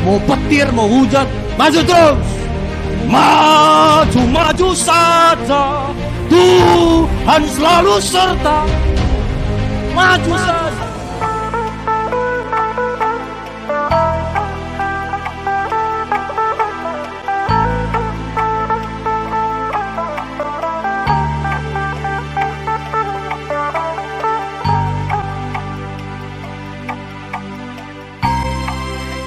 Mau petir, mau hujan, maju terus. Maju saja, Tuhan selalu serta. Maju saja.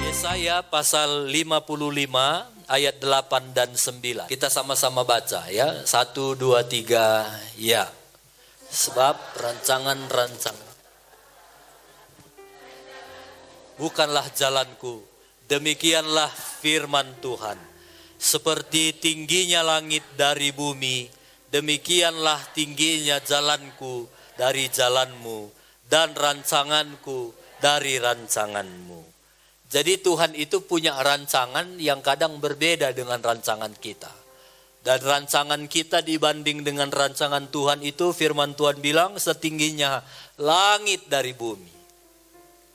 Yesaya pasal 55 ayat 8 dan 9. Kita sama-sama baca ya. 1, 2, 3 ya. Sebab rancangan-rancangan bukanlah jalanku, demikianlah firman Tuhan. Seperti tingginya langit dari bumi, demikianlah tingginya jalanku dari jalanmu, dan rancanganku dari rancanganmu. Jadi Tuhan itu punya rancangan yang kadang berbeda dengan rancangan kita. Dan rancangan kita dibanding dengan rancangan Tuhan itu, firman Tuhan bilang setingginya langit dari bumi.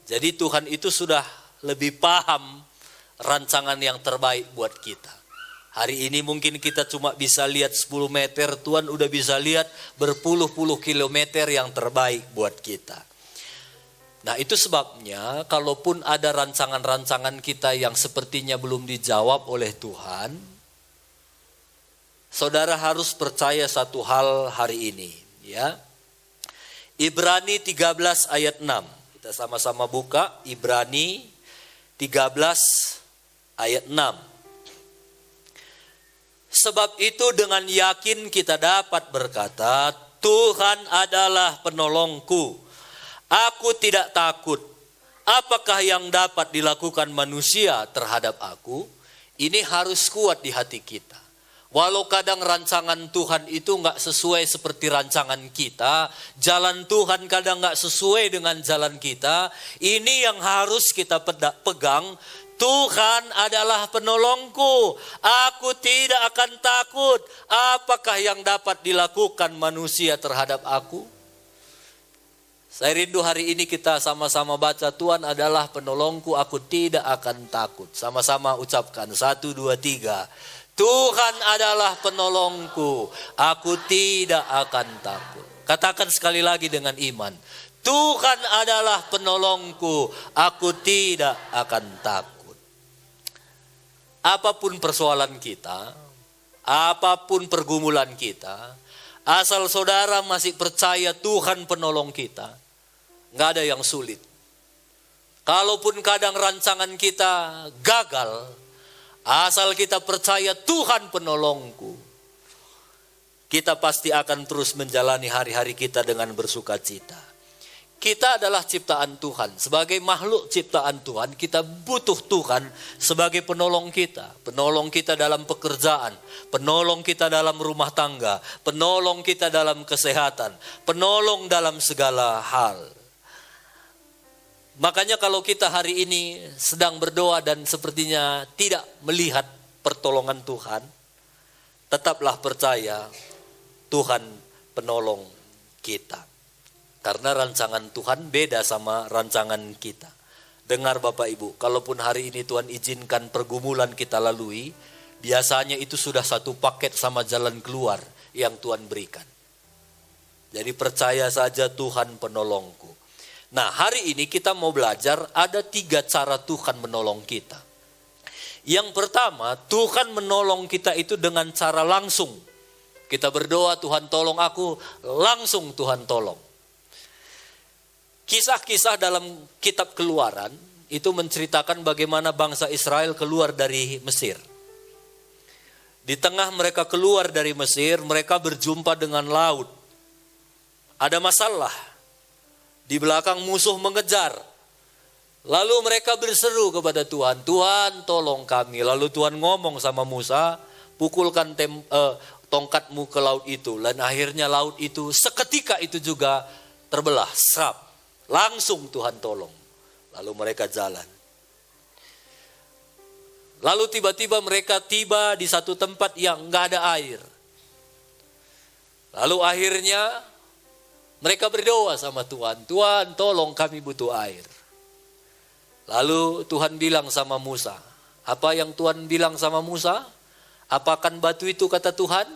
Jadi Tuhan itu sudah lebih paham rancangan yang terbaik buat kita. Hari ini mungkin kita cuma bisa lihat 10 meter, Tuhan udah bisa lihat berpuluh-puluh kilometer yang terbaik buat kita. Nah itu sebabnya kalaupun ada rancangan-rancangan kita yang sepertinya belum dijawab oleh Tuhan, saudara harus percaya satu hal hari ini ya. Ibrani 13 ayat 6. Kita sama-sama buka Ibrani 13 ayat 6. Sebab itu dengan yakin kita dapat berkata, Tuhan adalah penolongku. Aku tidak takut. Apakah yang dapat dilakukan manusia terhadap aku? Ini harus kuat di hati kita. Walau kadang rancangan Tuhan itu nggak sesuai seperti rancangan kita, jalan Tuhan kadang nggak sesuai dengan jalan kita. Ini yang harus kita pegang. Tuhan adalah penolongku. Aku tidak akan takut. Apakah yang dapat dilakukan manusia terhadap aku? Saya rindu hari ini kita sama-sama baca, Tuhan adalah penolongku, aku tidak akan takut. Sama-sama ucapkan 1, 2, 3. Tuhan adalah penolongku, aku tidak akan takut. Katakan sekali lagi dengan iman. Tuhan adalah penolongku, aku tidak akan takut. Apapun persoalan kita, apapun pergumulan kita, asal saudara masih percaya Tuhan penolong kita, nggak ada yang sulit. Kalaupun kadang rancangan kita gagal, asal kita percaya Tuhan penolongku, kita pasti akan terus menjalani hari-hari kita dengan bersuka cita. Kita adalah ciptaan Tuhan. Sebagai makhluk ciptaan Tuhan, kita butuh Tuhan sebagai penolong kita. Penolong kita dalam pekerjaan, penolong kita dalam rumah tangga, penolong kita dalam kesehatan, penolong dalam segala hal. Makanya kalau kita hari ini sedang berdoa dan sepertinya tidak melihat pertolongan Tuhan, tetaplah percaya Tuhan penolong kita. Karena rancangan Tuhan beda sama rancangan kita. Dengar Bapak Ibu, kalaupun hari ini Tuhan izinkan pergumulan kita lalui, biasanya itu sudah satu paket sama jalan keluar yang Tuhan berikan. Jadi percaya saja Tuhan penolongku. Nah hari ini kita mau belajar ada 3 cara Tuhan menolong kita. Yang pertama, Tuhan menolong kita itu dengan cara langsung. Kita berdoa, Tuhan tolong aku, langsung Tuhan tolong. Kisah-kisah dalam kitab Keluaran itu menceritakan bagaimana bangsa Israel keluar dari Mesir. Di tengah mereka keluar dari Mesir, mereka berjumpa dengan laut. Ada masalah. Di belakang musuh mengejar. Lalu mereka berseru kepada Tuhan, Tuhan tolong kami. Lalu Tuhan ngomong sama Musa, pukulkan tongkatmu ke laut itu. Dan akhirnya laut itu seketika itu juga terbelah, serap. Langsung Tuhan tolong. Lalu mereka jalan. Lalu tiba-tiba mereka tiba di satu tempat yang gak ada air. Lalu akhirnya mereka berdoa sama Tuhan. Tuhan tolong kami butuh air. Lalu Tuhan bilang sama Musa. Apa yang Tuhan bilang sama Musa? Apakan batu itu, kata Tuhan?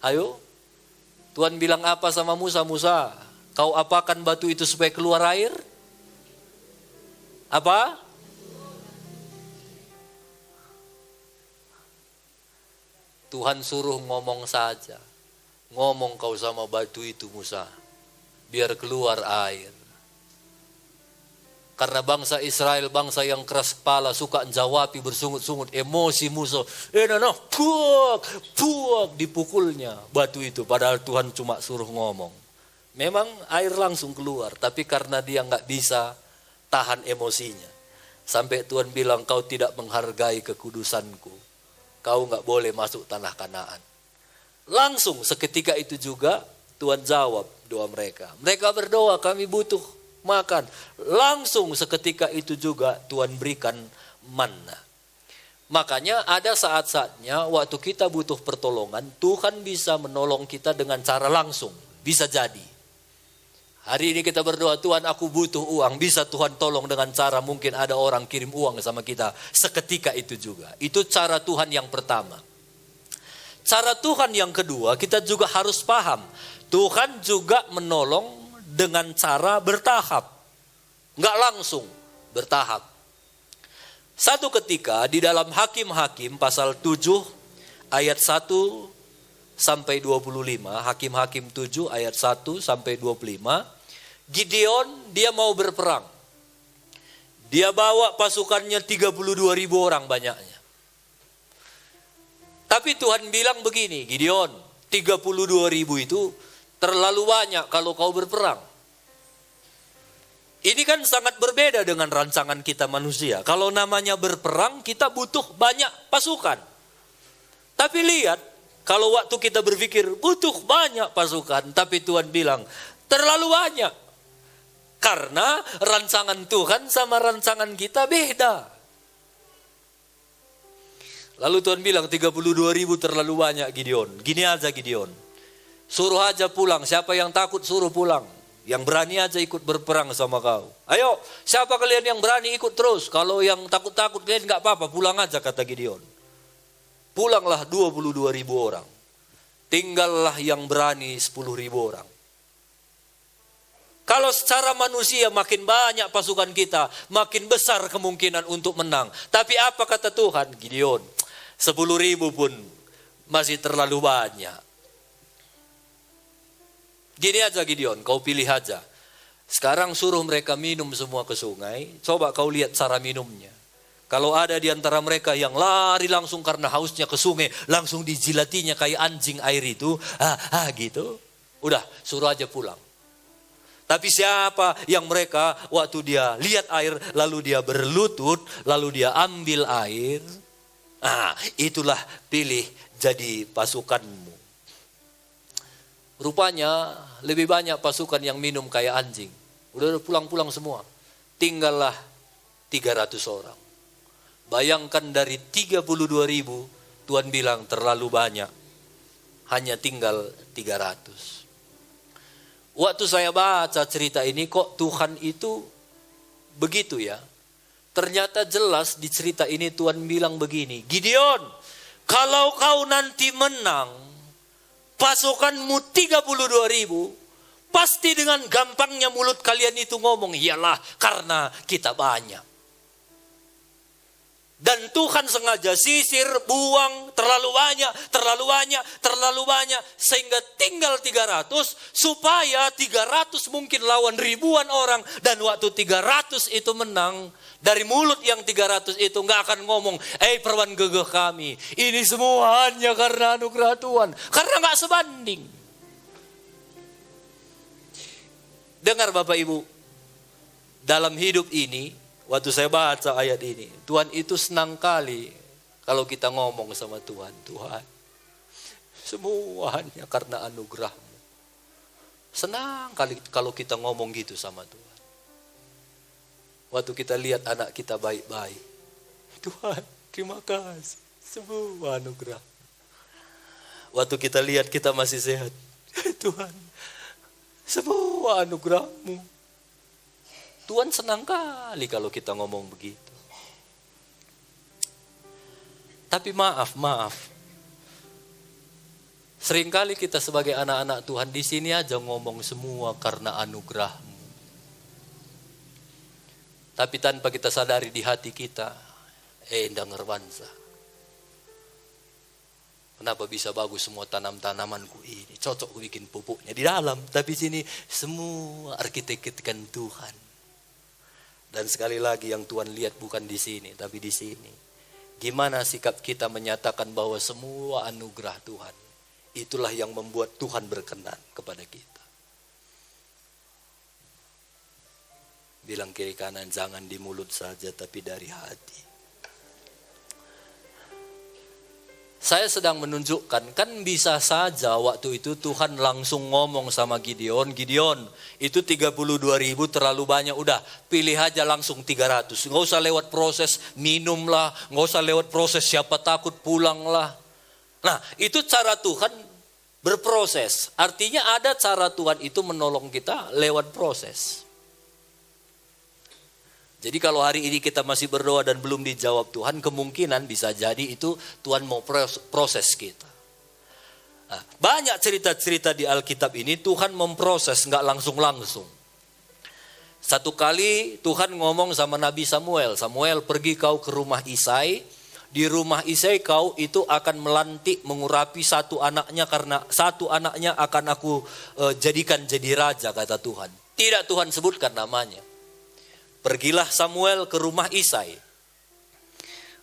Ayo. Tuhan bilang apa sama Musa? Musa, kau apakan batu itu supaya keluar air? Apa? Tuhan suruh ngomong saja. Ngomong kau sama batu itu, Musa. Biar keluar air. Karena bangsa Israel, bangsa yang keras kepala, suka jawabi bersungut-sungut, emosi musuh. Puak, dipukulnya batu itu. Padahal Tuhan cuma suruh ngomong. Memang air langsung keluar, tapi karena dia nggak bisa tahan emosinya. Sampai Tuhan bilang, kau tidak menghargai kekudusanku. Kau nggak boleh masuk tanah Kanaan. Langsung seketika itu juga Tuhan jawab doa mereka. Mereka berdoa, kami butuh makan. Langsung seketika itu juga Tuhan berikan manna. Makanya ada saat-saatnya waktu kita butuh pertolongan, Tuhan bisa menolong kita dengan cara langsung. Bisa jadi. Hari ini kita berdoa, Tuhan aku butuh uang. Bisa Tuhan tolong dengan cara mungkin ada orang kirim uang sama kita. Seketika itu juga. Itu cara Tuhan yang pertama. Cara Tuhan yang kedua, kita juga harus paham. Tuhan juga menolong dengan cara bertahap. Enggak langsung, bertahap. Satu ketika di dalam Hakim-Hakim pasal 7 ayat 1 sampai 25. Hakim-Hakim 7 ayat 1 sampai 25. Gideon dia mau berperang. Dia bawa pasukannya 32.000 orang banyaknya. Tapi Tuhan bilang begini, Gideon, 32.000 itu terlalu banyak kalau kau berperang. Ini kan sangat berbeda dengan rancangan kita manusia. Kalau namanya berperang, kita butuh banyak pasukan. Tapi lihat, kalau waktu kita berpikir butuh banyak pasukan, tapi Tuhan bilang terlalu banyak. Karena rancangan Tuhan sama rancangan kita beda. Lalu Tuhan bilang 32.000 terlalu banyak Gideon. Gini aja Gideon. Suruh aja pulang, siapa yang takut suruh pulang. Yang berani aja ikut berperang sama kau. Ayo, siapa kalian yang berani ikut terus. Kalau yang takut-takut kalian gak apa-apa, pulang aja kata Gideon. Pulanglah 22.000 orang. Tinggallah yang berani 10.000 orang. Kalau secara manusia makin banyak pasukan kita, makin besar kemungkinan untuk menang. Tapi apa kata Tuhan? Gideon, 10.000 pun masih terlalu banyak. Gini aja Gideon, kau pilih aja. Sekarang suruh mereka minum semua ke sungai. Coba kau lihat cara minumnya. Kalau ada di antara mereka yang lari langsung karena hausnya ke sungai, langsung dijilatinya kayak anjing air itu. Gitu. Udah, suruh aja pulang. Tapi siapa yang mereka waktu dia lihat air, lalu dia berlutut, lalu dia ambil air. Itulah pilih jadi pasukanmu. Rupanya lebih banyak pasukan yang minum kayak anjing. Udah pulang-pulang semua. Tinggallah 300 orang. Bayangkan dari 32.000, Tuhan bilang terlalu banyak. Hanya tinggal 300. Waktu saya baca cerita ini, kok Tuhan itu begitu ya. Ternyata jelas di cerita ini Tuhan bilang begini. Gideon, kalau kau nanti menang, pasukanmu 32.000, pasti dengan gampangnya mulut kalian itu ngomong, iyalah karena kita banyak. Dan Tuhan sengaja sisir, buang terlalu banyak, sehingga tinggal 300, supaya 300 mungkin lawan ribuan orang, dan waktu 300 itu menang, dari mulut yang 300 itu nggak akan ngomong, perwan gegeh kami, ini semua hanya karena anugerah Tuhan, karena nggak sebanding. Dengar Bapak Ibu, dalam hidup ini, waktu saya baca ayat ini, Tuhan itu senang kali kalau kita ngomong sama Tuhan, Tuhan, semua hanya karena anugerah-Mu. Senang kali kalau kita ngomong gitu sama Tuhan. Waktu kita lihat anak kita baik-baik, Tuhan, terima kasih, semua anugerah. Waktu kita lihat kita masih sehat, Tuhan, semua anugerah-Mu. Tuhan senang kali kalau kita ngomong begitu. Tapi maaf. Seringkali kita sebagai anak-anak Tuhan di sini aja ngomong semua karena anugerah-Mu. Tapi tanpa kita sadari di hati kita, Endang Ngerwansa, kenapa bisa bagus semua tanamanku ini? Cocok ku bikin pupuknya di dalam. Tapi sini semua arsitekturkan Tuhan. Dan sekali lagi yang Tuhan lihat bukan di sini, tapi di sini. Gimana sikap kita menyatakan bahwa semua anugerah Tuhan. Itulah yang membuat Tuhan berkenan kepada kita. Bilang kiri kanan, jangan di mulut saja tapi dari hati. Saya sedang menunjukkan, kan bisa saja waktu itu Tuhan langsung ngomong sama Gideon, itu 32.000 terlalu banyak, udah pilih aja langsung 300. Nggak usah lewat proses minum lah, nggak usah lewat proses siapa takut pulang lah. Nah, itu cara Tuhan berproses. Artinya ada cara Tuhan itu menolong kita lewat proses. Jadi kalau hari ini kita masih berdoa dan belum dijawab Tuhan, kemungkinan bisa jadi itu Tuhan mau proses kita. Nah, banyak cerita-cerita di Alkitab ini Tuhan memproses, nggak langsung-langsung. Satu kali Tuhan ngomong sama Nabi Samuel, pergi kau ke rumah Isai. Di rumah Isai kau itu akan melantik mengurapi satu anaknya karena satu anaknya akan aku jadikan jadi raja, kata Tuhan. Tidak Tuhan sebutkan namanya. Pergilah Samuel ke rumah Isai.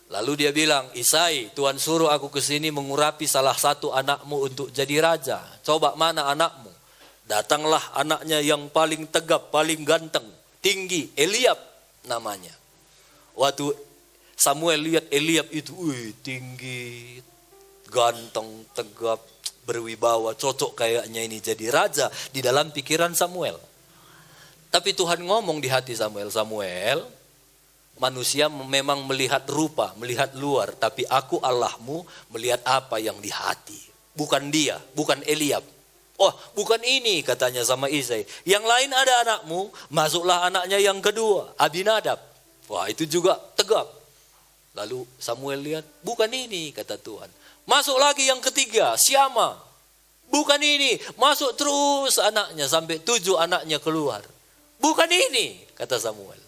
Lalu dia bilang, Isai, Tuhan suruh aku ke sini mengurapi salah satu anakmu untuk jadi raja. Coba mana anakmu? Datanglah anaknya yang paling tegap, paling ganteng, tinggi, Eliab namanya. Waktu Samuel lihat Eliab itu, tinggi, ganteng, tegap, berwibawa, cocok kayaknya ini jadi raja di dalam pikiran Samuel. Tapi Tuhan ngomong di hati Samuel, manusia memang melihat rupa, melihat luar, tapi aku Allahmu melihat apa yang di hati. Bukan dia, bukan Eliab. Oh, bukan ini katanya sama Isai. Yang lain ada anakmu, masuklah anaknya yang kedua, Abinadab. Wah, itu juga tegap. Lalu Samuel lihat, bukan ini kata Tuhan. Masuk lagi yang ketiga, Syama. Bukan ini, masuk terus anaknya sampai 7 anaknya keluar. Bukan ini, kata Samuel.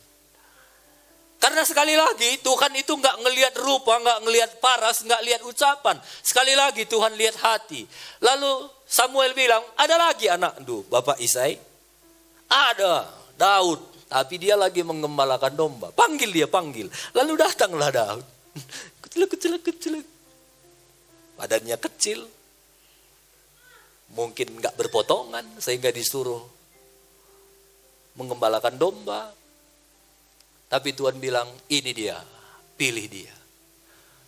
Karena sekali lagi Tuhan itu nggak ngelihat rupa, nggak ngelihat paras, nggak lihat ucapan. Sekali lagi Tuhan lihat hati. Lalu Samuel bilang, ada lagi anak Bapak Isai? Ada, Daud. Tapi dia lagi mengembalakan domba. Panggil. Lalu datanglah Daud. Kecil. Badannya kecil. Mungkin nggak berpotongan sehingga disuruh mengembalakan domba. Tapi Tuhan bilang, ini dia, pilih dia.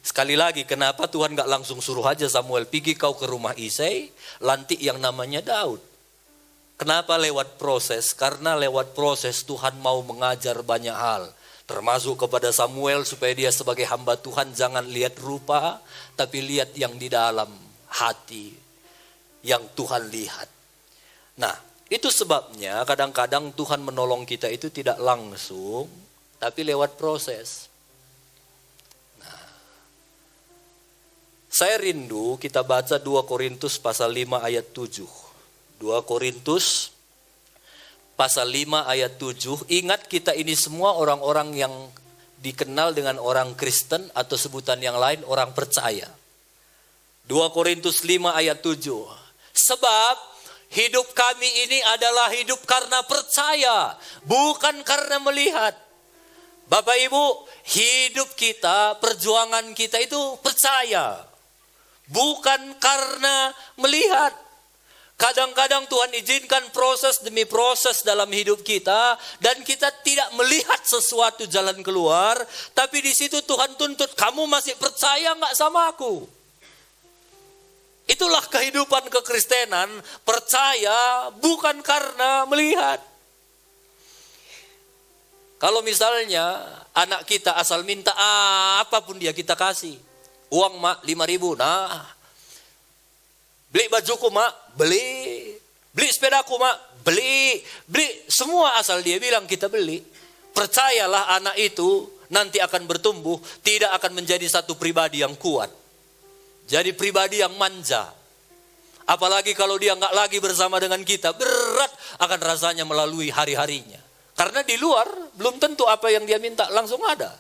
Sekali lagi, kenapa Tuhan gak langsung suruh aja Samuel, pergi kau ke rumah Isai, lantik yang namanya Daud. Kenapa lewat proses? Karena lewat proses Tuhan mau mengajar banyak hal. Termasuk kepada Samuel supaya dia sebagai hamba Tuhan jangan lihat rupa, tapi lihat yang di dalam hati yang Tuhan lihat. Nah, itu sebabnya kadang-kadang Tuhan menolong kita itu tidak langsung, tapi lewat proses. Nah, saya rindu kita baca 2 Korintus pasal 5 ayat 7. 2 Korintus pasal 5 ayat 7. Ingat kita ini semua orang-orang yang dikenal dengan orang Kristen atau sebutan yang lain orang percaya. 2 Korintus 5 ayat 7. Sebab hidup kami ini adalah hidup karena percaya, bukan karena melihat. Bapak Ibu, hidup kita, perjuangan kita itu percaya, bukan karena melihat. Kadang-kadang Tuhan izinkan proses demi proses dalam hidup kita dan kita tidak melihat sesuatu jalan keluar, tapi di situ Tuhan tuntut, kamu masih percaya nggak sama aku? Itulah kehidupan kekristenan, percaya bukan karena melihat. Kalau misalnya anak kita asal minta apapun dia kita kasih. Uang mak 5.000, nah. Beli bajuku mak, beli. Beli sepedaku mak, beli semua asal dia bilang kita beli. Percayalah anak itu nanti akan bertumbuh, tidak akan menjadi satu pribadi yang kuat. Jadi pribadi yang manja. Apalagi kalau dia nggak lagi bersama dengan kita, berat akan rasanya melalui hari-harinya. Karena di luar belum tentu apa yang dia minta langsung ada.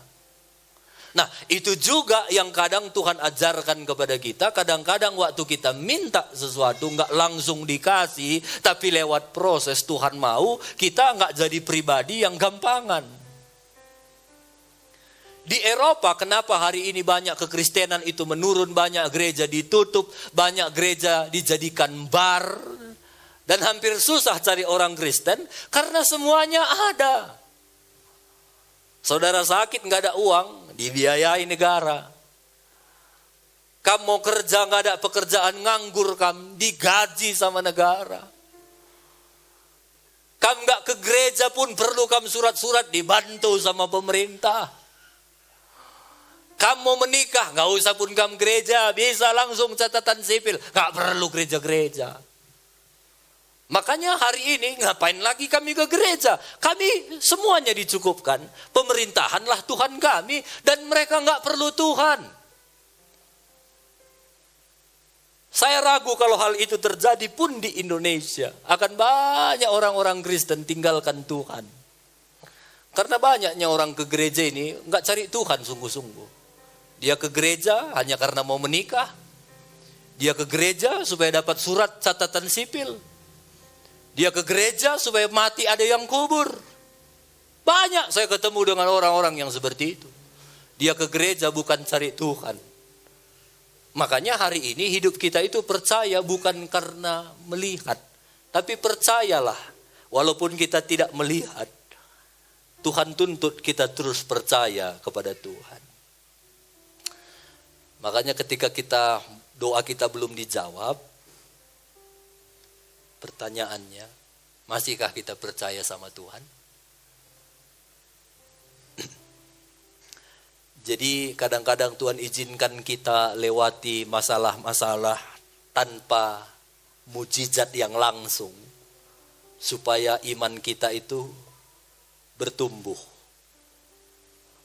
Nah, itu juga yang kadang Tuhan ajarkan kepada kita. Kadang-kadang waktu kita minta sesuatu nggak langsung dikasih, tapi lewat proses Tuhan mau, kita nggak jadi pribadi yang gampangan. Di Eropa, kenapa hari ini banyak kekristenan itu menurun, banyak gereja ditutup, banyak gereja dijadikan bar, dan hampir susah cari orang Kristen, karena semuanya ada. Saudara sakit nggak ada uang, dibiayai negara. Kamu mau kerja nggak ada pekerjaan, nganggur kamu, digaji sama negara. Kamu nggak ke gereja pun perlu kamu surat-surat dibantu sama pemerintah. Kamu mau menikah nggak usah pun kamu gereja, bisa langsung catatan sipil, nggak perlu gereja-gereja. Makanya hari ini ngapain lagi kami ke gereja? Kami semuanya dicukupkan. Pemerintahanlah Tuhan kami dan mereka nggak perlu Tuhan. Saya ragu kalau hal itu terjadi pun di Indonesia. Akan banyak orang-orang Kristen tinggalkan Tuhan. Karena banyaknya orang ke gereja ini nggak cari Tuhan sungguh-sungguh. Dia ke gereja hanya karena mau menikah. Dia ke gereja supaya dapat surat catatan sipil. Dia ke gereja supaya mati ada yang kubur. Banyak saya ketemu dengan orang-orang yang seperti itu. Dia ke gereja bukan cari Tuhan. Makanya hari ini hidup kita itu percaya bukan karena melihat. Tapi percayalah, walaupun kita tidak melihat, Tuhan tuntut kita terus percaya kepada Tuhan. Makanya ketika doa kita belum dijawab, pertanyaannya, masihkah kita percaya sama Tuhan? Jadi kadang-kadang Tuhan izinkan kita lewati masalah-masalah tanpa mujizat yang langsung. Supaya iman kita itu bertumbuh.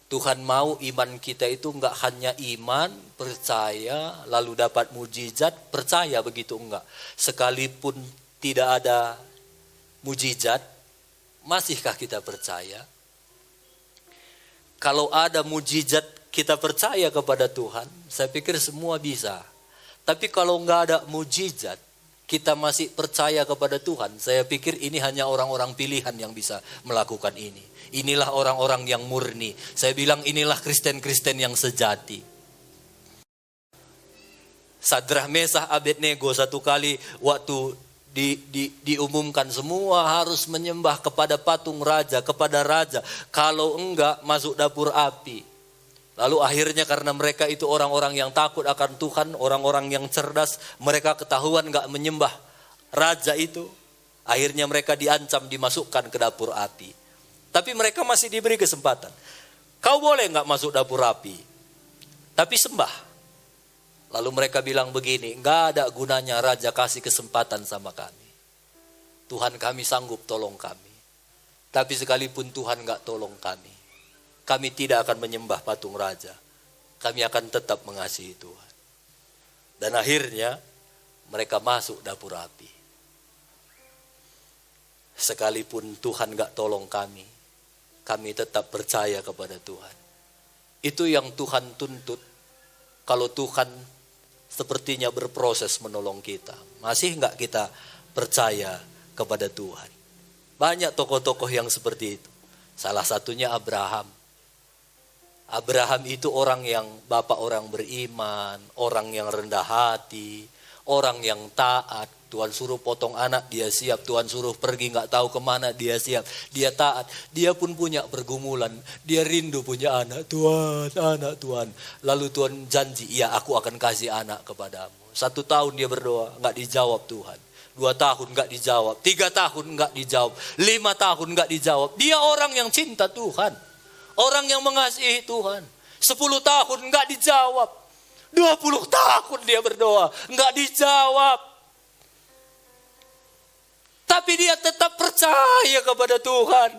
Tuhan mau iman kita itu enggak hanya iman, percaya, lalu dapat mujizat, percaya begitu enggak. Sekalipun tidak ada mujizat, masihkah kita percaya? Kalau ada mujizat kita percaya kepada Tuhan, saya pikir semua bisa. Tapi kalau enggak ada mujizat, kita masih percaya kepada Tuhan, saya pikir ini hanya orang-orang pilihan yang bisa melakukan ini. Inilah orang-orang yang murni. Saya bilang inilah Kristen-Kristen yang sejati. Sadrah, Mesah, Abednego satu kali waktu diumumkan semua harus menyembah kepada patung raja, kepada raja. Kalau enggak masuk dapur api. Lalu akhirnya karena mereka itu orang-orang yang takut akan Tuhan, orang-orang yang cerdas, mereka ketahuan enggak menyembah raja itu. Akhirnya mereka diancam dimasukkan ke dapur api. Tapi mereka masih diberi kesempatan. Kau boleh enggak masuk dapur api, tapi sembah. Lalu mereka bilang begini, enggak ada gunanya raja kasih kesempatan sama kami. Tuhan kami sanggup tolong kami. Tapi sekalipun Tuhan enggak tolong kami, kami tidak akan menyembah patung raja. Kami akan tetap mengasihi Tuhan. Dan akhirnya mereka masuk dapur api. Sekalipun Tuhan enggak tolong kami, kami tetap percaya kepada Tuhan. Itu yang Tuhan tuntut. Kalau Tuhan sepertinya berproses menolong kita, masih enggak kita percaya kepada Tuhan? Banyak tokoh-tokoh yang seperti itu. Salah satunya Abraham. Abraham itu orang yang bapak orang beriman, orang yang rendah hati, orang yang taat. Tuhan suruh potong anak, dia siap. Tuhan suruh pergi nggak tahu kemana, dia siap. Dia taat. Dia pun punya pergumulan. Dia rindu punya anak. Tuhan, anak Tuhan. Lalu Tuhan janji, iya aku akan kasih anak kepadamu. 1 tahun dia berdoa, nggak dijawab Tuhan. 2 tahun nggak dijawab. 3 tahun nggak dijawab. 5 tahun nggak dijawab. Dia orang yang cinta Tuhan. Orang yang mengasihi Tuhan. 10 tahun nggak dijawab. 20 tahun dia berdoa, nggak dijawab. Tapi dia tetap percaya kepada Tuhan.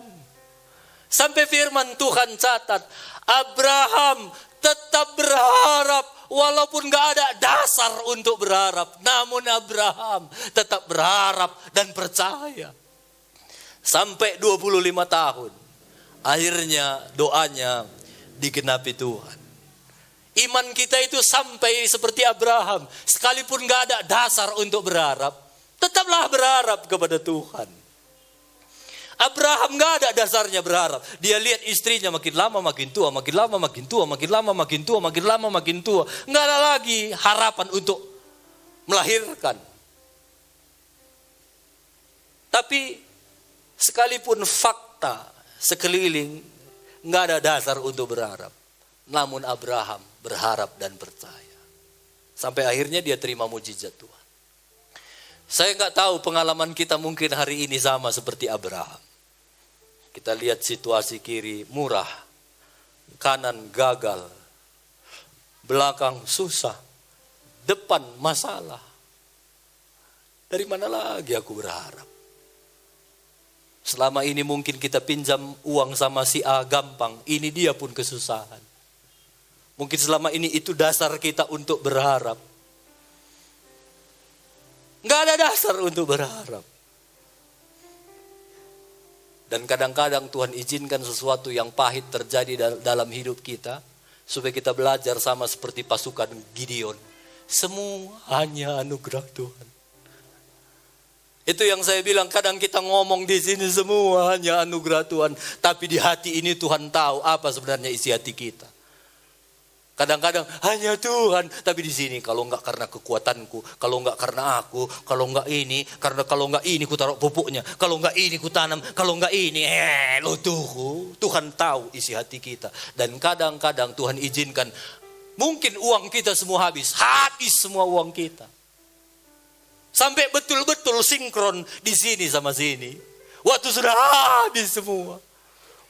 Sampai firman Tuhan catat, Abraham tetap berharap walaupun gak ada dasar untuk berharap. Namun Abraham tetap berharap dan percaya. Sampai 25 tahun. Akhirnya doanya digenapi Tuhan. Iman kita itu sampai seperti Abraham. Sekalipun gak ada dasar untuk berharap, tetaplah berharap kepada Tuhan. Abraham gak ada dasarnya berharap. Dia lihat istrinya makin lama makin tua, makin lama makin tua, makin lama makin tua, makin lama makin tua. Gak ada lagi harapan untuk melahirkan. Tapi sekalipun fakta sekeliling gak ada dasar untuk berharap. Namun Abraham berharap dan percaya. Sampai akhirnya dia terima mujizat Tuhan. Saya gak tahu pengalaman kita mungkin hari ini sama seperti Abraham. Kita lihat situasi kiri murah, kanan gagal, belakang susah, depan masalah. Dari mana lagi aku berharap? Selama ini mungkin kita pinjam uang sama si A gampang, ini dia pun kesusahan. Mungkin selama ini itu dasar kita untuk berharap. Gak ada dasar untuk berharap. Dan kadang-kadang Tuhan izinkan sesuatu yang pahit terjadi dalam hidup kita. Supaya kita belajar sama seperti pasukan Gideon. Semua hanya anugerah Tuhan. Itu yang saya bilang, kadang kita ngomong di sini semua hanya anugerah Tuhan. Tapi di hati ini Tuhan tahu apa sebenarnya isi hati kita. Kadang-kadang hanya Tuhan, tapi di sini kalau enggak karena kekuatanku, kalau enggak karena aku, kalau enggak ini, karena kalau enggak ini ku taruh pupuknya, kalau enggak ini ku tanam, kalau enggak ini, Tuhan tahu isi hati kita. Dan kadang-kadang Tuhan izinkan, mungkin uang kita semua habis semua uang kita. Sampai betul-betul sinkron di sini sama sini. Waktu sudah habis semua.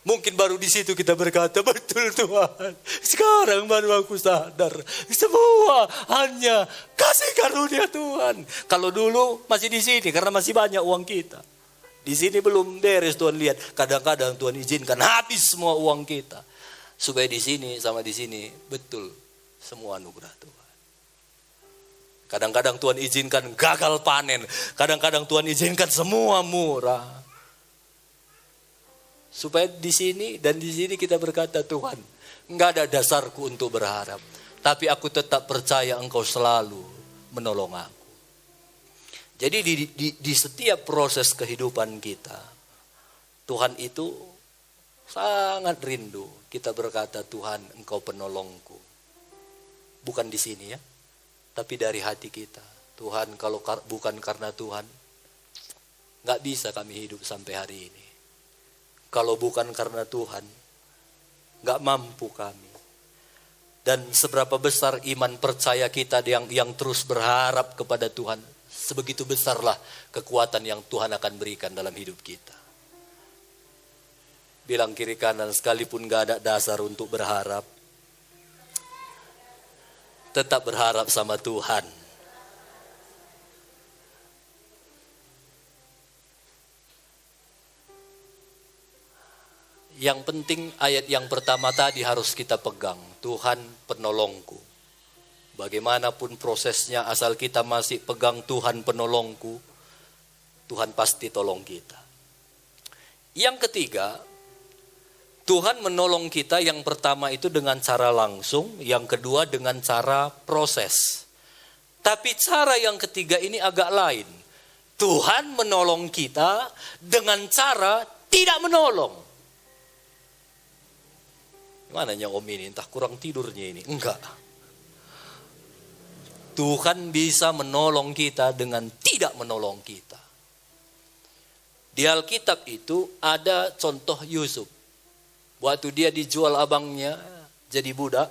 Mungkin baru di situ kita berkata, betul Tuhan. Sekarang baru aku sadar. Semua hanya kasih karunia Tuhan. Kalau dulu masih di sini karena masih banyak uang kita. Di sini belum beres Tuhan lihat. Kadang-kadang Tuhan izinkan habis semua uang kita. Supaya di sini sama di sini betul semua anugerah Tuhan. Kadang-kadang Tuhan izinkan gagal panen. Kadang-kadang Tuhan izinkan semua murah. Supaya di sini dan di sini kita berkata, Tuhan, enggak ada dasarku untuk berharap. Tapi aku tetap percaya Engkau selalu menolong aku. Jadi di setiap proses kehidupan kita, Tuhan itu sangat rindu. Kita berkata, Tuhan Engkau penolongku. Bukan di sini ya, tapi dari hati kita. Tuhan, kalau bukan karena Tuhan, enggak bisa kami hidup sampai hari ini. Kalau bukan karena Tuhan, gak mampu kami. Dan seberapa besar iman percaya kita yang terus berharap kepada Tuhan, sebegitu besarlah kekuatan yang Tuhan akan berikan dalam hidup kita. Bilang kiri kanan, sekalipun gak ada dasar untuk berharap, tetap berharap sama Tuhan. Yang penting ayat yang pertama tadi harus kita pegang. Tuhan penolongku. Bagaimanapun prosesnya, asal kita masih pegang Tuhan penolongku, Tuhan pasti tolong kita. Yang ketiga, Tuhan menolong kita yang pertama itu dengan cara langsung, yang kedua dengan cara proses. Tapi cara yang ketiga ini agak lain. Tuhan menolong kita dengan cara tidak menolong. Mananya om ini, entah kurang tidurnya ini. Enggak. Tuhan bisa menolong kita dengan tidak menolong kita. Di Alkitab itu ada contoh Yusuf. Waktu dia dijual abangnya jadi budak,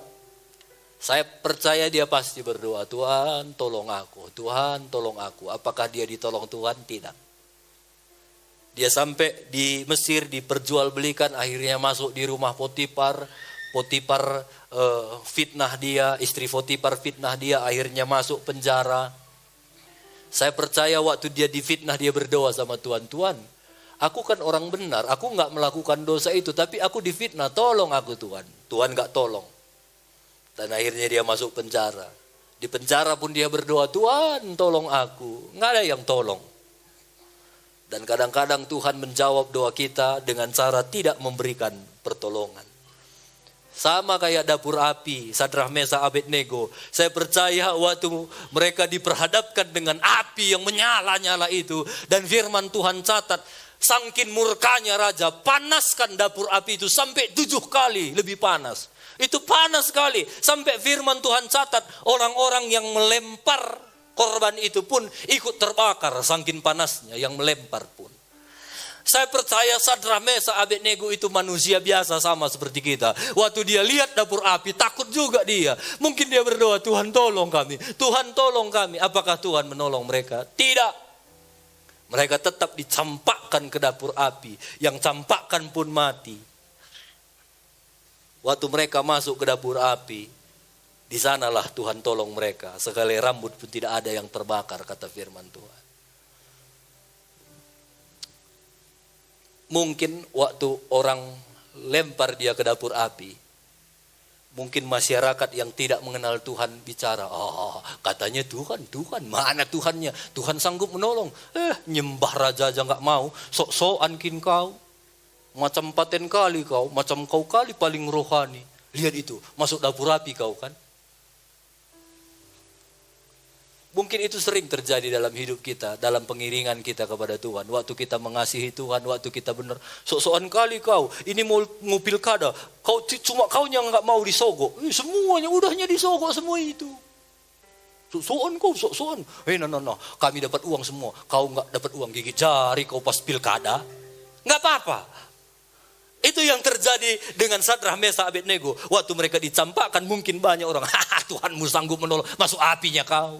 saya percaya dia pasti berdoa, Tuhan tolong aku, Tuhan tolong aku. Apakah dia ditolong Tuhan? Tidak. Dia sampai di Mesir diperjualbelikan, akhirnya masuk di rumah Potifar. Potifar fitnah dia, istri Potifar fitnah dia, akhirnya masuk penjara. Saya percaya waktu dia difitnah dia berdoa sama Tuhan. Tuhan, aku kan orang benar, aku nggak melakukan dosa itu, tapi aku difitnah, tolong aku Tuhan. Tuhan nggak tolong. Dan akhirnya dia masuk penjara. Di penjara pun dia berdoa, Tuhan tolong aku. Nggak ada yang tolong. Dan kadang-kadang Tuhan menjawab doa kita dengan cara tidak memberikan pertolongan. Sama kayak dapur api, Sadrah, Mesakh, Abednego. Saya percaya waktu mereka diperhadapkan dengan api yang menyala-nyala itu. Dan firman Tuhan catat, sangkin murkanya raja, panaskan dapur api itu sampai 7 kali lebih panas. Itu panas sekali. Sampai firman Tuhan catat, orang-orang yang melempar korban itu pun ikut terbakar. Sangkin panasnya yang melempar pun. Saya percaya Sadrah, Mesakh, Abednego itu manusia biasa sama seperti kita. Waktu dia lihat dapur api, takut juga dia. Mungkin dia berdoa, Tuhan tolong kami. Tuhan tolong kami. Apakah Tuhan menolong mereka? Tidak. Mereka tetap dicampakkan ke dapur api. Yang campakkan pun mati. Waktu mereka masuk ke dapur api, di sanalah Tuhan tolong mereka. Sekali rambut pun tidak ada yang terbakar, kata firman Tuhan. Mungkin waktu orang lempar dia ke dapur api, mungkin masyarakat yang tidak mengenal Tuhan bicara, katanya Tuhan, mana Tuhannya? Tuhan sanggup menolong. Nyembah raja aja gak mau, sok-sokan kin kau. Macam paten kali kau, macam kau kali paling rohani. Lihat itu, masuk dapur api kau kan. Mungkin itu sering terjadi dalam hidup kita, dalam pengiringan kita kepada Tuhan. Waktu kita mengasihi Tuhan, waktu kita benar, sok-sokan kali kau, ini mau pilkada, cuma kau yang nggak mau disogok. Semuanya udahnya disogok semua itu. Sok-sokan kau, sok-sokan. No, kami dapat uang semua, kau nggak dapat uang gigit jari kau pas pilkada. Nggak apa-apa. Itu yang terjadi dengan Sadrah, Mesakh, Abednego. Waktu mereka dicampakkan mungkin banyak orang, Tuhanmu sanggup menolong, masuk apinya kau.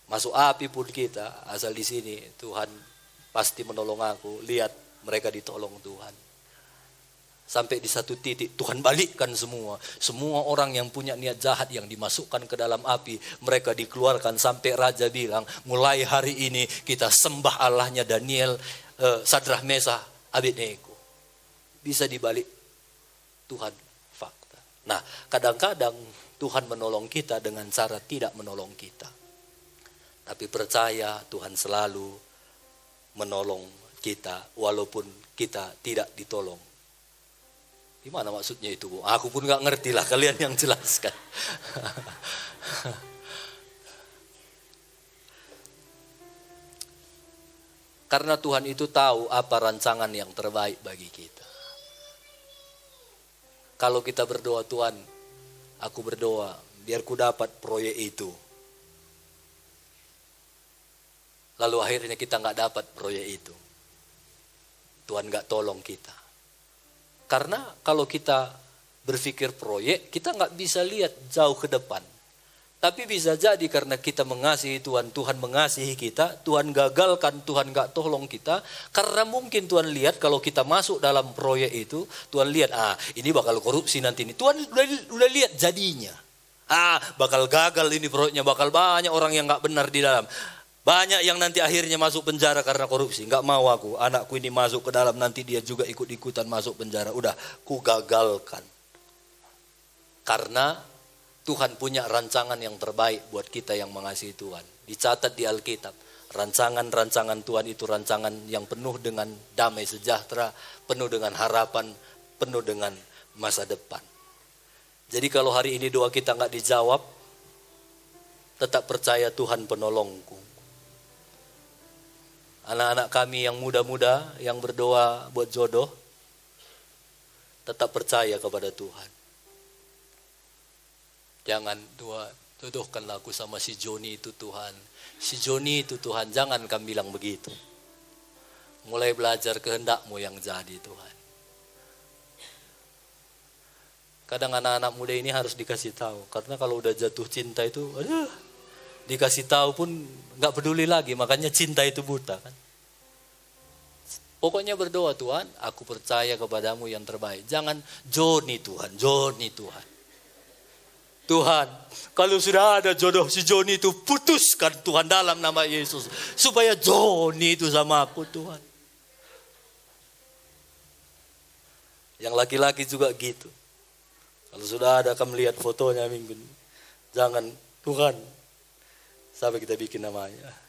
Masuk api pun kita, asal di sini Tuhan pasti menolong aku. Lihat mereka ditolong Tuhan. Sampai di satu titik Tuhan balikkan semua. Semua orang yang punya niat jahat yang dimasukkan ke dalam api, mereka dikeluarkan sampai raja bilang, mulai hari ini kita sembah Allahnya Daniel, Sadrah, Mesakh, Abednego. Bisa dibalik Tuhan fakta. Nah, kadang-kadang Tuhan menolong kita dengan cara tidak menolong kita. Tapi percaya Tuhan selalu menolong kita walaupun kita tidak ditolong. Gimana maksudnya itu, Bu? Aku pun gak ngerti lah, kalian yang jelaskan. Karena Tuhan itu tahu apa rancangan yang terbaik bagi kita. Kalau kita berdoa, Tuhan, aku berdoa biar ku dapat proyek itu. Lalu akhirnya kita nggak dapat proyek itu. Tuhan nggak tolong kita. Karena kalau kita berpikir proyek, kita nggak bisa lihat jauh ke depan. Tapi bisa jadi karena kita mengasihi Tuhan, Tuhan mengasihi kita, Tuhan gagalkan, Tuhan nggak tolong kita. Karena mungkin Tuhan lihat kalau kita masuk dalam proyek itu, Tuhan lihat, ini bakal korupsi nanti ini. Tuhan udah lihat jadinya. Bakal gagal ini proyeknya, bakal banyak orang yang nggak benar di dalam. Banyak yang nanti akhirnya masuk penjara karena korupsi. Nggak mau aku, anakku ini masuk ke dalam, nanti dia juga ikut-ikutan masuk penjara. Udah, ku gagalkan. Karena Tuhan punya rancangan yang terbaik buat kita yang mengasihi Tuhan. Dicatat di Alkitab, rancangan-rancangan Tuhan itu rancangan yang penuh dengan damai sejahtera, penuh dengan harapan, penuh dengan masa depan. Jadi kalau hari ini doa kita nggak dijawab, tetap percaya Tuhan penolongku. Anak-anak kami yang muda-muda yang berdoa buat jodoh, tetap percaya kepada Tuhan. Jangan jodohkanlah aku sama si Joni itu Tuhan. Si Joni itu Tuhan, jangan kami bilang begitu. Mulai belajar kehendak-Mu yang jadi Tuhan. Kadang anak-anak muda ini harus dikasih tahu. Karena kalau udah jatuh cinta itu, dikasih tahu pun gak peduli lagi. Makanya cinta itu buta kan. Pokoknya berdoa, Tuhan, aku percaya kepadamu yang terbaik. Jangan Joni Tuhan, Joni Tuhan. Tuhan, kalau sudah ada jodoh si Joni itu, putuskan Tuhan dalam nama Yesus. Supaya Joni itu sama aku Tuhan. Yang laki-laki juga gitu. Kalau sudah ada kamu lihat fotonya minggu ini, jangan Tuhan, sampai kita bikin namanya.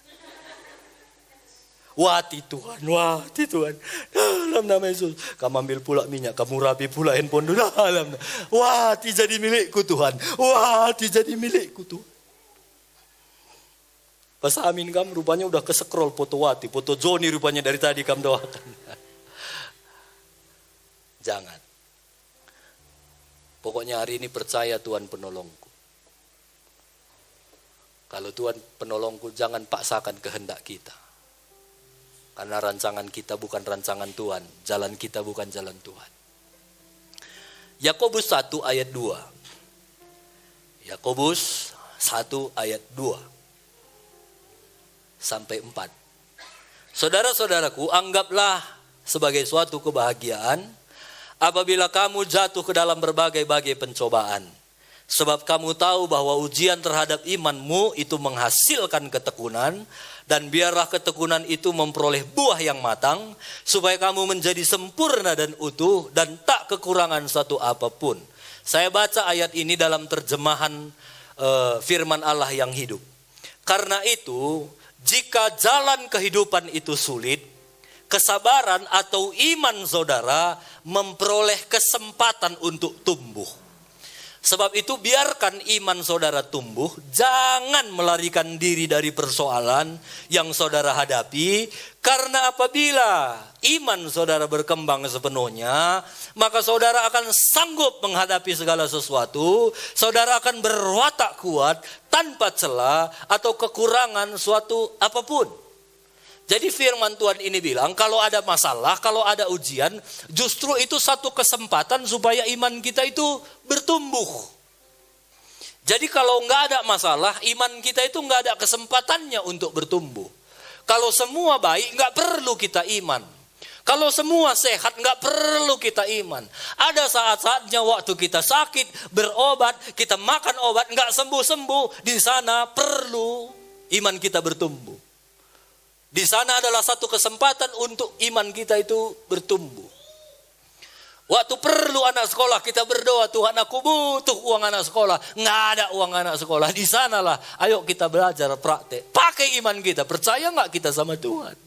Wati Tuhan, dalam nama Yesus. Kamu ambil pula minyak, kamu rapi pula handphone dalam. Wati jadi milikku Tuhan, Wati jadi milikku Tuhan. Pas amin kamu rupanya udah ke-scroll foto Wati, foto Joni rupanya dari tadi kamu doakan. Jangan. Pokoknya hari ini percaya Tuhan penolongku. Kalau Tuhan penolongku, jangan paksakan kehendak kita. Karena rancangan kita bukan rancangan Tuhan. Jalan kita bukan jalan Tuhan. Yakobus 1 ayat 2. Yakobus 1 ayat 2. Sampai 4. Saudara-saudaraku, anggaplah sebagai suatu kebahagiaan apabila kamu jatuh ke dalam berbagai-bagai pencobaan. Sebab kamu tahu bahwa ujian terhadap imanmu itu menghasilkan ketekunan. Dan biarlah ketekunan itu memperoleh buah yang matang, supaya kamu menjadi sempurna dan utuh, dan tak kekurangan satu apapun. Saya baca ayat ini dalam terjemahan firman Allah yang hidup. Karena itu, jika jalan kehidupan itu sulit, kesabaran atau iman saudara memperoleh kesempatan untuk tumbuh. Sebab itu biarkan iman saudara tumbuh, jangan melarikan diri dari persoalan yang saudara hadapi. Karena apabila iman saudara berkembang sepenuhnya, maka saudara akan sanggup menghadapi segala sesuatu. Saudara akan berwatak kuat tanpa celah atau kekurangan suatu apapun. Jadi firman Tuhan ini bilang, kalau ada masalah, kalau ada ujian, justru itu satu kesempatan supaya iman kita itu bertumbuh. Jadi kalau nggak ada masalah, iman kita itu nggak ada kesempatannya untuk bertumbuh. Kalau semua baik, nggak perlu kita iman. Kalau semua sehat, nggak perlu kita iman. Ada saat-saatnya waktu kita sakit, berobat, kita makan obat, nggak sembuh-sembuh. Di sana perlu iman kita bertumbuh. Di sana adalah satu kesempatan untuk iman kita itu bertumbuh. Waktu perlu anak sekolah, kita berdoa, Tuhan aku butuh uang anak sekolah. Nggak ada uang anak sekolah. Di sanalah, ayo kita belajar praktek. Pakai iman kita, percaya nggak kita sama Tuhan?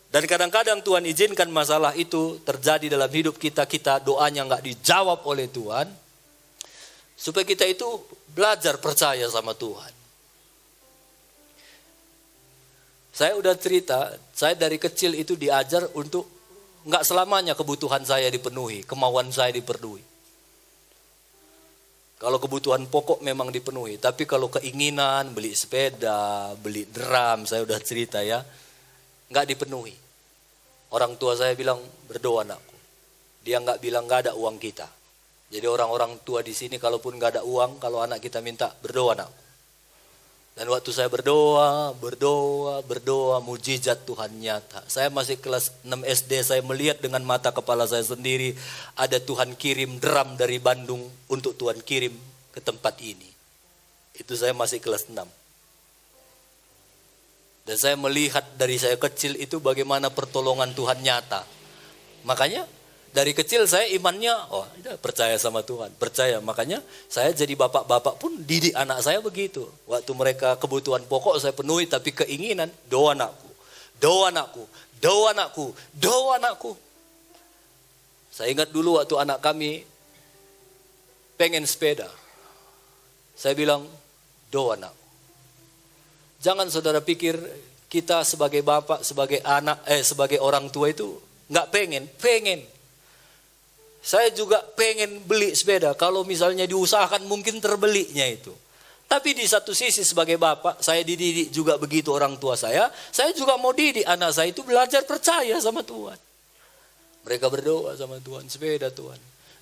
Dan kadang-kadang Tuhan izinkan masalah itu terjadi dalam hidup kita. Kita doanya nggak dijawab oleh Tuhan. Supaya kita itu belajar percaya sama Tuhan. Saya udah cerita, saya dari kecil itu diajar untuk nggak selamanya kebutuhan saya dipenuhi, kemauan saya dipenuhi. Kalau kebutuhan pokok memang dipenuhi, tapi kalau keinginan, beli sepeda, beli drum, saya udah cerita ya, nggak dipenuhi. Orang tua saya bilang, berdoa anakku. Dia nggak bilang nggak ada uang kita. Jadi orang-orang tua di sini kalaupun nggak ada uang, kalau anak kita minta, berdoa anakku. Dan waktu saya berdoa, mujizat Tuhan nyata. Saya masih kelas 6 SD, saya melihat dengan mata kepala saya sendiri, ada Tuhan kirim drum dari Bandung untuk Tuhan kirim ke tempat ini. Itu saya masih kelas 6. Dan saya melihat dari saya kecil itu bagaimana pertolongan Tuhan nyata. Makanya dari kecil saya imannya, percaya sama Tuhan, percaya. Makanya saya jadi bapak-bapak pun didik anak saya begitu. Waktu mereka kebutuhan pokok saya penuhi, tapi keinginan, doa anakku, doa anakku, doa anakku, doa anakku. Saya ingat dulu waktu anak kami pengen sepeda. Saya bilang, doa anakku. Jangan saudara pikir kita sebagai bapak, sebagai anak, sebagai orang tua itu nggak pengen. Saya juga pengen beli sepeda. Kalau misalnya diusahakan mungkin terbelinya itu. Tapi di satu sisi sebagai bapak, saya dididik juga begitu orang tua saya. Saya juga mau didik anak saya itu belajar percaya sama Tuhan. Mereka berdoa sama Tuhan, sepeda Tuhan.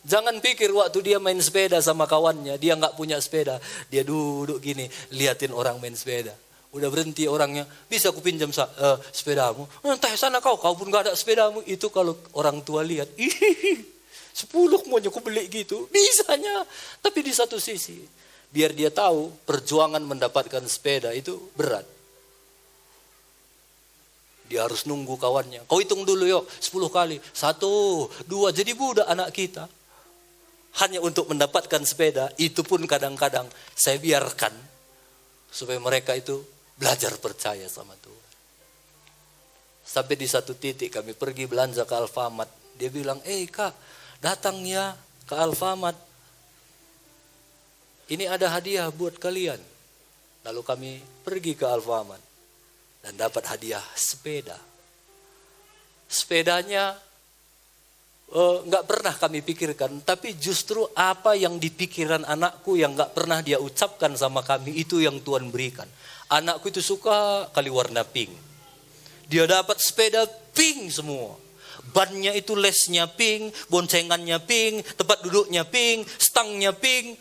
Jangan pikir waktu dia main sepeda sama kawannya, dia nggak punya sepeda. Dia duduk gini, liatin orang main sepeda. Udah berhenti orangnya, bisa aku pinjam sepedamu? Entah sana kau pun nggak ada sepedamu. Itu kalau orang tua lihat, 10 maunya aku beli gitu. Bisanya. Tapi di satu sisi, biar dia tahu perjuangan mendapatkan sepeda itu berat. Dia harus nunggu kawannya. Kau hitung dulu yuk, 10 kali. 1, 2, jadi budak anak kita. Hanya untuk mendapatkan sepeda, itu pun kadang-kadang saya biarkan. Supaya mereka itu belajar percaya sama Tuhan. Sampai di satu titik kami pergi belanja ke Alfamart. Dia bilang, kak, datang ya ke Alfamart. Ini ada hadiah buat kalian. Lalu kami pergi ke Alfamart. Dan dapat hadiah sepeda. Sepedanya nggak pernah kami pikirkan. Tapi justru apa yang di pikiran anakku yang nggak pernah dia ucapkan sama kami, itu yang Tuhan berikan. Anakku itu suka kali warna pink. Dia dapat sepeda pink semua. Bannya itu lesnya pink, boncengannya pink, tempat duduknya pink, stangnya pink,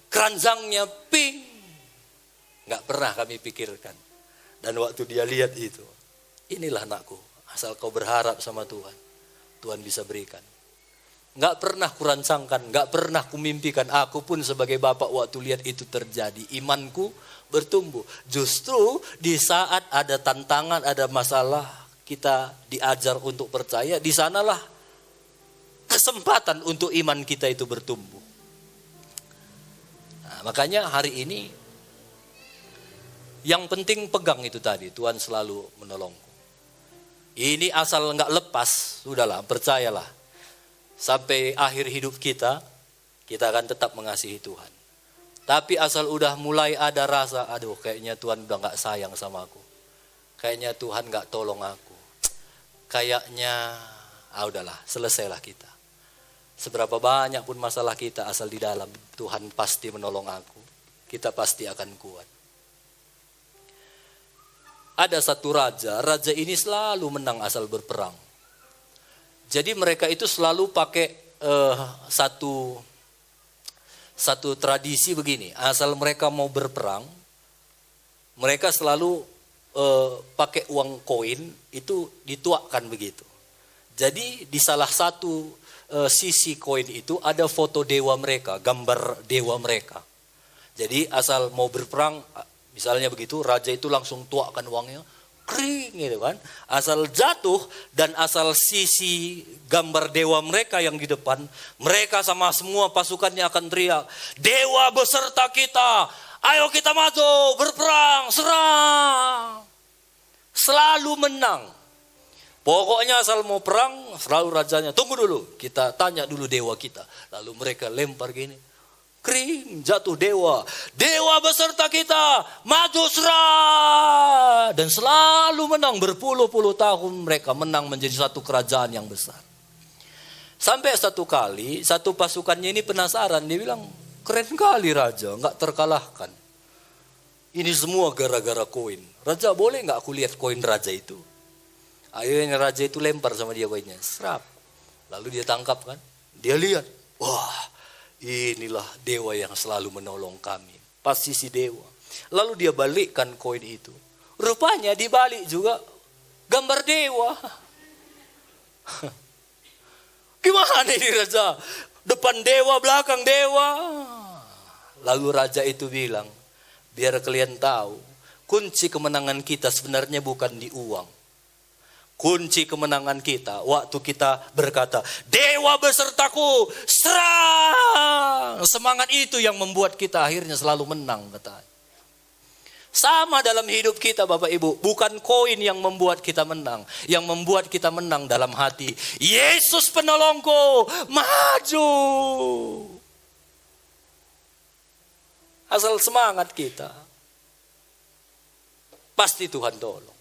keranjangnya pink. Nggak pernah kami pikirkan. Dan waktu dia lihat itu, inilah anakku, asal kau berharap sama Tuhan, Tuhan bisa berikan. Nggak pernah kurancangkan, nggak pernah kumimpikan. Aku pun sebagai bapak waktu lihat itu terjadi, imanku bertumbuh. Justru di saat ada tantangan, ada masalah, kita diajar untuk percaya, di sanalah kesempatan untuk iman kita itu bertumbuh. Nah, makanya hari ini yang penting pegang itu tadi, Tuhan selalu menolongku. Ini asal nggak lepas, sudahlah, percayalah. Sampai akhir hidup kita akan tetap mengasihi Tuhan. Tapi asal udah mulai ada rasa, aduh kayaknya Tuhan udah nggak sayang sama aku. Kayaknya Tuhan nggak tolong aku. Kayaknya, udahlah, selesailah kita. Seberapa banyak pun masalah kita, asal di dalam Tuhan pasti menolong aku. Kita pasti akan kuat. Ada satu raja ini selalu menang asal berperang. Jadi mereka itu selalu pakai satu tradisi begini. Asal mereka mau berperang, mereka selalu pakai uang koin itu dituakkan begitu. Jadi di salah satu sisi koin itu ada foto dewa mereka, gambar dewa mereka. Jadi asal mau berperang, misalnya begitu, raja itu langsung tuakkan uangnya. Kering gitu kan. Asal jatuh dan asal sisi gambar dewa mereka yang di depan, mereka sama semua pasukannya akan teriak, dewa beserta kita, ayo kita maju, berperang, serang. Selalu menang. Pokoknya asal mau perang, selalu rajanya, tunggu dulu, kita tanya dulu dewa kita. Lalu mereka lempar gini. Kering, jatuh dewa. Dewa beserta kita, maju serang. Dan selalu menang, berpuluh-puluh tahun mereka menang menjadi satu kerajaan yang besar. Sampai satu kali, satu pasukannya ini penasaran. Dia bilang, keren kali raja, gak terkalahkan. Ini semua gara-gara koin. Raja, boleh gak aku lihat koin raja itu? Akhirnya raja itu lempar sama dia koinnya. Serap. Lalu dia tangkap kan. Dia lihat, wah, inilah dewa yang selalu menolong kami. Pasti si dewa. Lalu dia balikkan koin itu. Rupanya dibalik juga gambar dewa. Gimana ini raja? Depan dewa, belakang dewa. Lalu raja itu bilang, biar kalian tahu, kunci kemenangan kita sebenarnya bukan di uang. Kunci kemenangan kita waktu kita berkata, dewa besertaku, serang. Semangat itu yang membuat kita akhirnya selalu menang, katanya. Sama dalam hidup kita Bapak Ibu, bukan koin yang membuat kita menang. Yang membuat kita menang dalam hati, Yesus penolongku, maju. Asal semangat kita, pasti Tuhan tolong.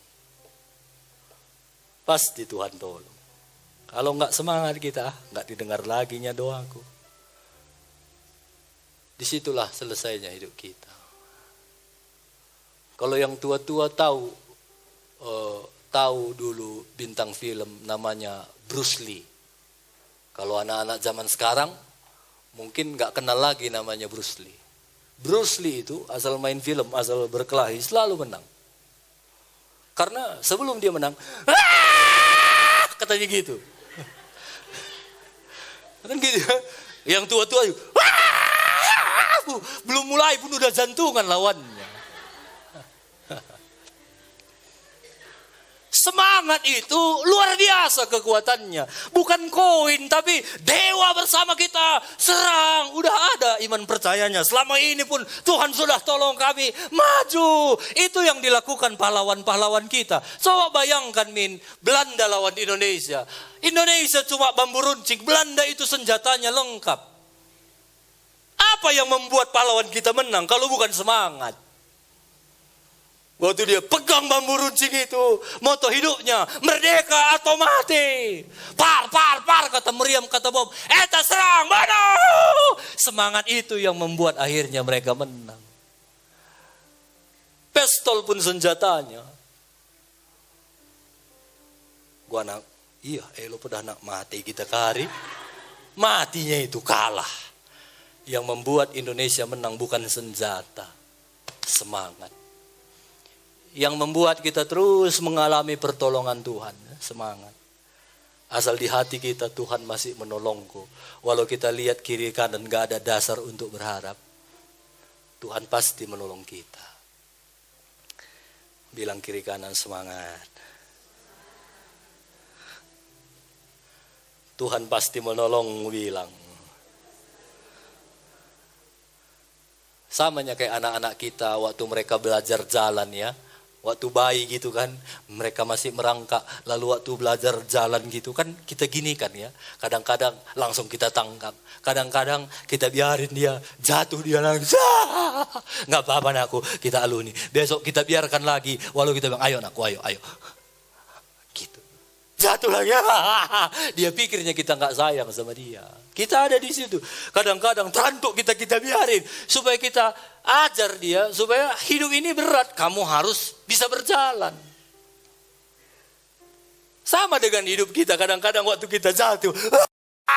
Pasti Tuhan tolong. Kalau enggak semangat kita, enggak didengar laginya doaku. Disitulah selesainya hidup kita. Kalau yang tua-tua tahu dulu bintang film namanya Bruce Lee. Kalau anak-anak zaman sekarang mungkin enggak kenal lagi namanya Bruce Lee. Bruce Lee itu asal main film, asal berkelahi selalu menang. Karena sebelum dia menang, katanya gitu. Kan gitu. Yang tua-tua belum mulai pun udah jantungan lawannya. Semangat itu luar biasa kekuatannya. Bukan koin, tapi dewa bersama kita. Serang, udah ada iman percayanya. Selama ini pun Tuhan sudah tolong kami. Maju. Itu yang dilakukan pahlawan-pahlawan kita. Coba bayangkan Belanda lawan Indonesia. Indonesia cuma bambu runcing. Belanda itu senjatanya lengkap. Apa yang membuat pahlawan kita menang kalau bukan semangat? Waktu dia pegang bambu runcing itu, moto hidupnya, merdeka atau mati. Par, kata meriam, kata bom. Eta serang, maju. Semangat itu yang membuat akhirnya mereka menang. Pistol pun senjatanya. Gua nak, iya, lo pada nak mati kita kari. Matinya itu kalah. Yang membuat Indonesia menang bukan senjata, semangat. Yang membuat kita terus mengalami pertolongan Tuhan, semangat. Asal di hati kita Tuhan masih menolongku. Walau kita lihat kiri kanan gak ada dasar untuk berharap, Tuhan pasti menolong kita. Bilang kiri kanan semangat. Tuhan pasti menolong, bilang. Samanya kayak anak-anak kita waktu mereka belajar jalan ya. Waktu bayi gitu kan, mereka masih merangkak. Lalu waktu belajar jalan gitu kan, kita gini kan ya. Kadang-kadang langsung kita tangkap. Kadang-kadang kita biarin dia jatuh, dia langsung. Nggak apa-apa aku, kita aluni. Besok kita biarkan lagi. Walau kita bilang, ayo anakku, ayo. Gitu. Jatuh lagi. Dia pikirnya kita nggak sayang sama dia. Kita ada di situ. Kadang-kadang terantuk kita biarin. Supaya kita ajar dia. Supaya hidup ini berat. Kamu harus bisa berjalan. Sama dengan hidup kita. Kadang-kadang waktu kita jatuh.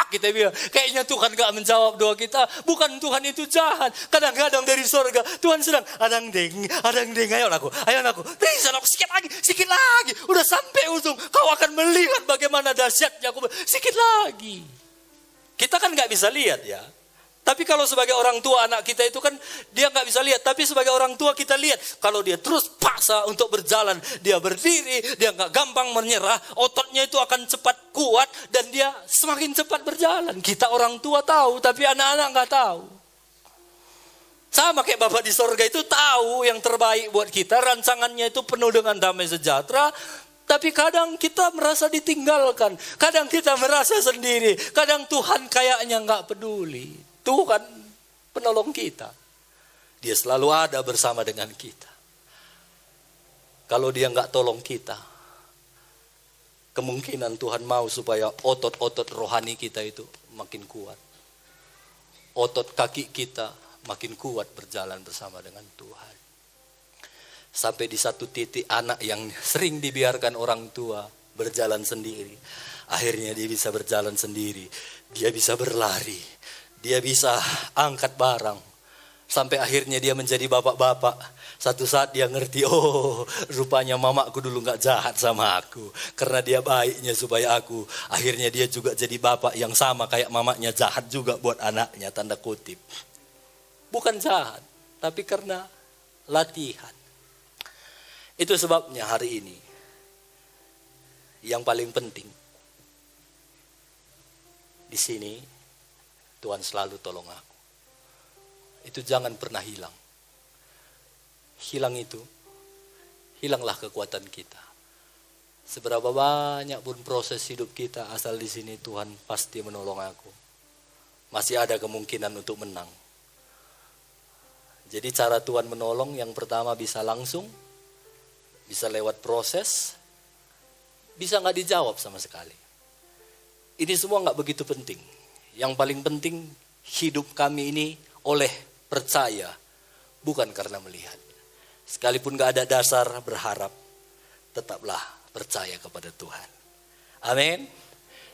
Kita bilang, kayaknya Tuhan gak menjawab doa kita. Bukan Tuhan itu jahat. Kadang-kadang dari surga Tuhan sedang adang deng. Ayo anakku. Bisa anakku, sikit lagi. Udah sampai ujung. Kau akan melihat bagaimana dahsyatnya aku. Sikit lagi. Kita kan gak bisa lihat ya. Tapi kalau sebagai orang tua anak kita itu kan dia gak bisa lihat. Tapi sebagai orang tua kita lihat. Kalau dia terus paksa untuk berjalan. Dia berdiri. Dia gak gampang menyerah. Ototnya itu akan cepat kuat. Dan dia semakin cepat berjalan. Kita orang tua tahu. Tapi anak-anak gak tahu. Sama kayak Bapak di sorga itu tahu yang terbaik buat kita. Rancangannya itu penuh dengan damai sejahtera. Tapi kadang kita merasa ditinggalkan. Kadang kita merasa sendiri. Kadang Tuhan kayaknya gak peduli. Tuhan penolong kita. Dia selalu ada bersama dengan kita. Kalau dia gak tolong kita, kemungkinan Tuhan mau supaya otot-otot rohani kita itu makin kuat. Otot kaki kita makin kuat berjalan bersama dengan Tuhan. Sampai di satu titik anak yang sering dibiarkan orang tua berjalan sendiri. Akhirnya dia bisa berjalan sendiri. Dia bisa berlari. Dia bisa angkat barang. Sampai akhirnya dia menjadi bapak-bapak. Satu saat dia ngerti, oh rupanya mamaku dulu gak jahat sama aku. Karena dia baiknya supaya aku. Akhirnya dia juga jadi bapak yang sama kayak mamanya jahat juga buat anaknya, tanda kutip. Bukan jahat, tapi karena latihan. Itu sebabnya hari ini yang paling penting di sini Tuhan selalu tolong aku. Itu jangan pernah hilang. Hilang itu, hilanglah kekuatan kita. Seberapa banyak pun proses hidup kita, asal di sini Tuhan pasti menolong aku. Masih ada kemungkinan untuk menang. Jadi cara Tuhan menolong yang pertama bisa langsung. Bisa lewat proses, bisa gak dijawab sama sekali. Ini semua gak begitu penting. Yang paling penting hidup kami ini oleh percaya, bukan karena melihat. Sekalipun gak ada dasar berharap, tetaplah percaya kepada Tuhan. Amin.